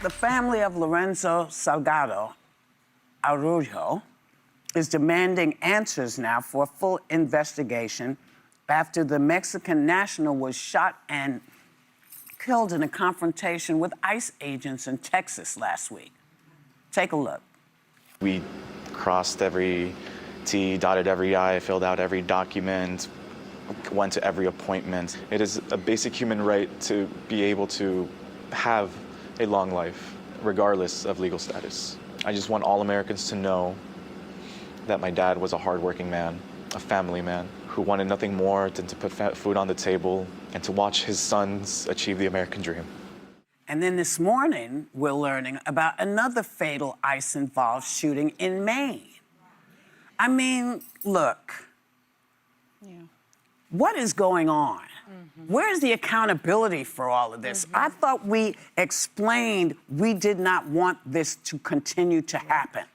The family of Lorenzo Salgado, Araujo, is demanding answers now for a full investigation after the Mexican national was shot and killed in a confrontation with ICE agents in Texas last week. Take a look. We crossed every T, dotted every I, filled out every document, went to every appointment. It is a basic human right to be able to have a long life, regardless of legal status. I just want all Americans to know that my dad was a hardworking man, a family man, who wanted nothing more than to put food on the table and to watch his sons achieve the American dream. And then this morning, we're learning about another fatal ICE-involved shooting in Maine. I mean, look, what is going on? Where's the accountability for all of this? I thought we explained we did not want this to continue to happen.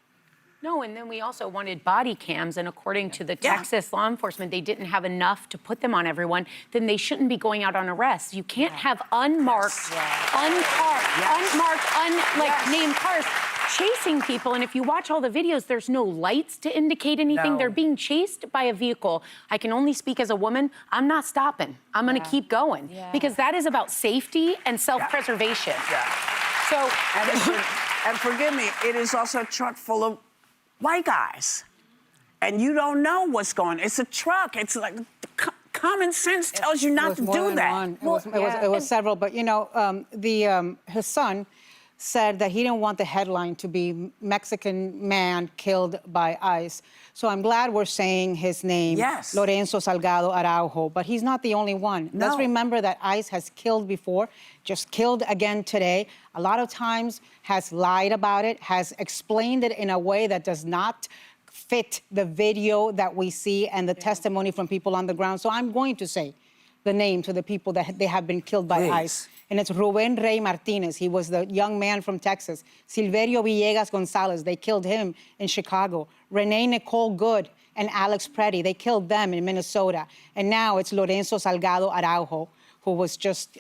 No, and then we also wanted body cams, and according to the Texas law enforcement, they didn't have enough to put them on everyone. Then they shouldn't be going out on arrests. You can't have unmarked, named cars chasing people. And if you watch all the videos, there's no lights to indicate anything. No. They're being chased by a vehicle. I can only speak as a woman. I'm not stopping. I'm going to keep going because that is about safety and self-preservation. So, And forgive me, it is also a truck full of white guys. And you don't know what's going on. It's a truck. It's like common sense tells you not to do that. It was several, but you know, his son said that he didn't want the headline to be Mexican man killed by ICE. So I'm glad we're saying his name, Lorenzo Salgado Araujo, but he's not the only one. No. Let's remember that ICE has killed before, just killed again today. A lot of times has lied about it, has explained it in a way that does not fit the video that we see and the testimony from people on the ground. So I'm going to say the name to the people that they have been killed by ICE. And it's Rubén Rey Martinez. He was the young man from Texas. Silverio Villegas Gonzalez, they killed him in Chicago. Renee Nicole Good and Alex Preddy, they killed them in Minnesota. And now it's Lorenzo Salgado Araujo, who was just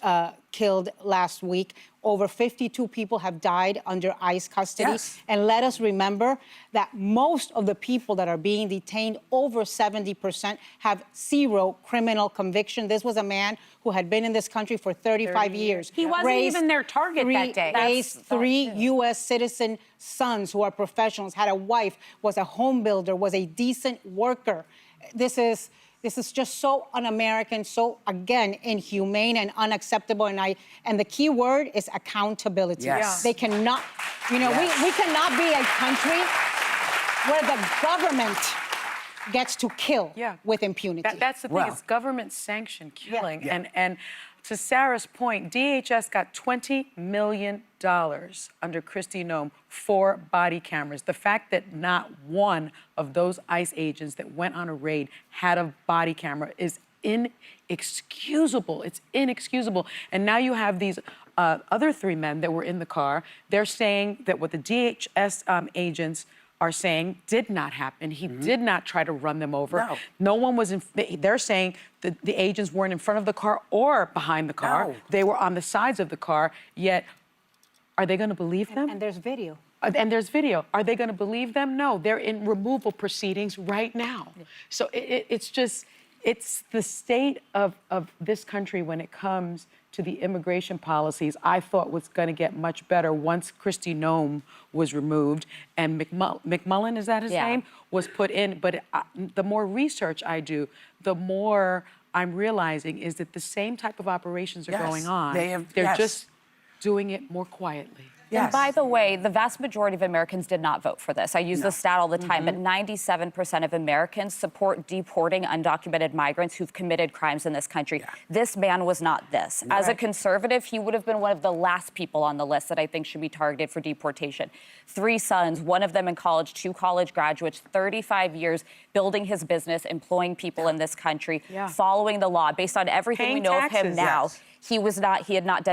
killed last week. Over 52 people have died under ICE custody. And let us remember that most of the people that are being detained, over 70%, have zero criminal conviction. This was a man who had been in this country for 35 years. He wasn't even their target that day. Raised three U.S. citizen sons who are professionals, had a wife, was a home builder, was a decent worker. This is just so un-American, so, again, inhumane and unacceptable. And the key word is accountability. They cannot, you know, we cannot be a country where the government gets to kill with impunity. That's the thing, it's government-sanctioned killing. And to Sarah's point, DHS got $20 million under Kristi Noem for body cameras. The fact that not one of those ICE agents that went on a raid had a body camera is inexcusable. It's inexcusable. And now you have these other three men that were in the car. They're saying that what the DHS agents are saying did not happen. He did not try to run them over. No one was they're saying that the agents weren't in front of the car or behind the car. They were on the sides of the car, yet are they going to believe them? And there's video. And there's video. Are they going to believe them? No, they're in removal proceedings right now. So it's just, it's the state of this country when it comes to the immigration policies I thought was going to get much better once Kristi Noem was removed and McMullen, is that his name, was put in. But the more research I do, the more I'm realizing is that the same type of operations are going on. They're just doing it more quietly. And by the way, the vast majority of Americans did not vote for this. I use the stat all the time, but 97% of Americans support deporting undocumented migrants who've committed crimes in this country. This man was not this. As a conservative, he would have been one of the last people on the list that I think should be targeted for deportation. 3 sons, one of them in college, 2 college graduates, 35 years building his business, employing people in this country, following the law. Based on everything we know of him now, he had not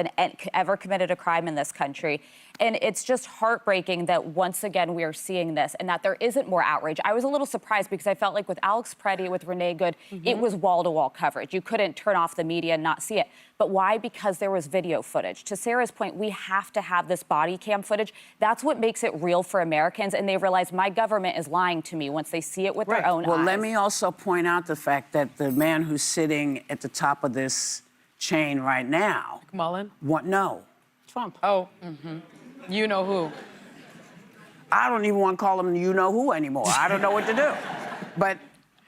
ever committed a crime in this country. And it's just heartbreaking that once again we are seeing this and that there isn't more outrage. I was a little surprised because I felt like with Alex Preddy, with Renee Good, it was wall-to-wall coverage. You couldn't turn off the media and not see it. But why? Because there was video footage. To Sarah's point, we have to have this body cam footage. That's what makes it real for Americans. And they realize my government is lying to me once they see it with their own eyes. Well, let me also point out the fact that the man who's sitting at the top of this chain right now. Mullen? No. Trump. Oh, you know who. I don't even want to call him you-know-who anymore. I don't know what to do. But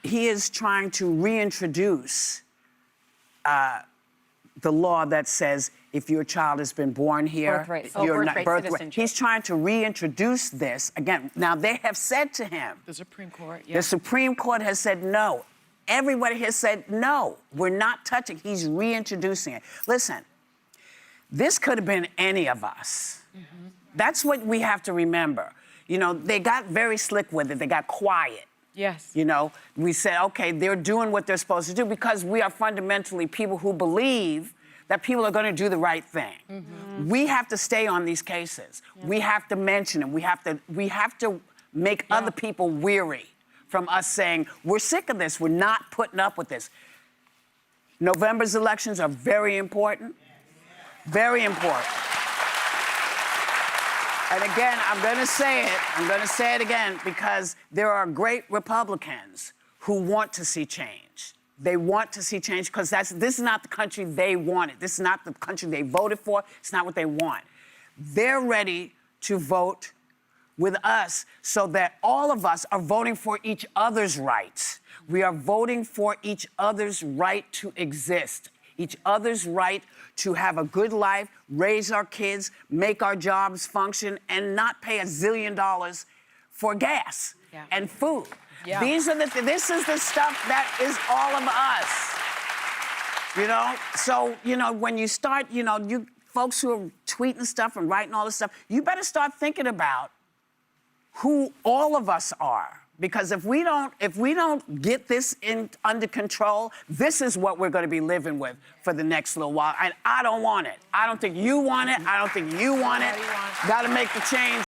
he is trying to reintroduce the law that says if your child has been born here, Birthright. you're not Birthright citizenship. He's trying to reintroduce this again. Now they have said to him, The Supreme Court, the Supreme Court has said no. Everybody has said no. We're not touching. He's reintroducing it. Listen, this could have been any of us. That's what we have to remember. You know, they got very slick with it. They got quiet. Yes. You know, we said, okay, they're doing what they're supposed to do because we are fundamentally people who believe that people are going to do the right thing. We have to stay on these cases. We have to mention them. We have to make other people weary from us saying, we're sick of this. We're not putting up with this. November's elections are very important. Very important. And again, I'm going to say it again, because there are great Republicans who want to see change. They want to see change because this is not the country they wanted. This is not the country they voted for. It's not what they want. They're ready to vote with us so that all of us are voting for each other's rights. We are voting for each other's right to exist, each other's right to have a good life, raise our kids, make our jobs function, and not pay $1 zillion for gas and food. Yeah. This is the stuff that is all of us. You know? So, you know, when you start, you know, you folks who are tweeting stuff and writing all this stuff, you better start thinking about who all of us are. Because if we don't get this under control, this is what we're going to be living with for the next little while. And I don't want it. I don't think you want it. I don't think you want it. Got to make the change.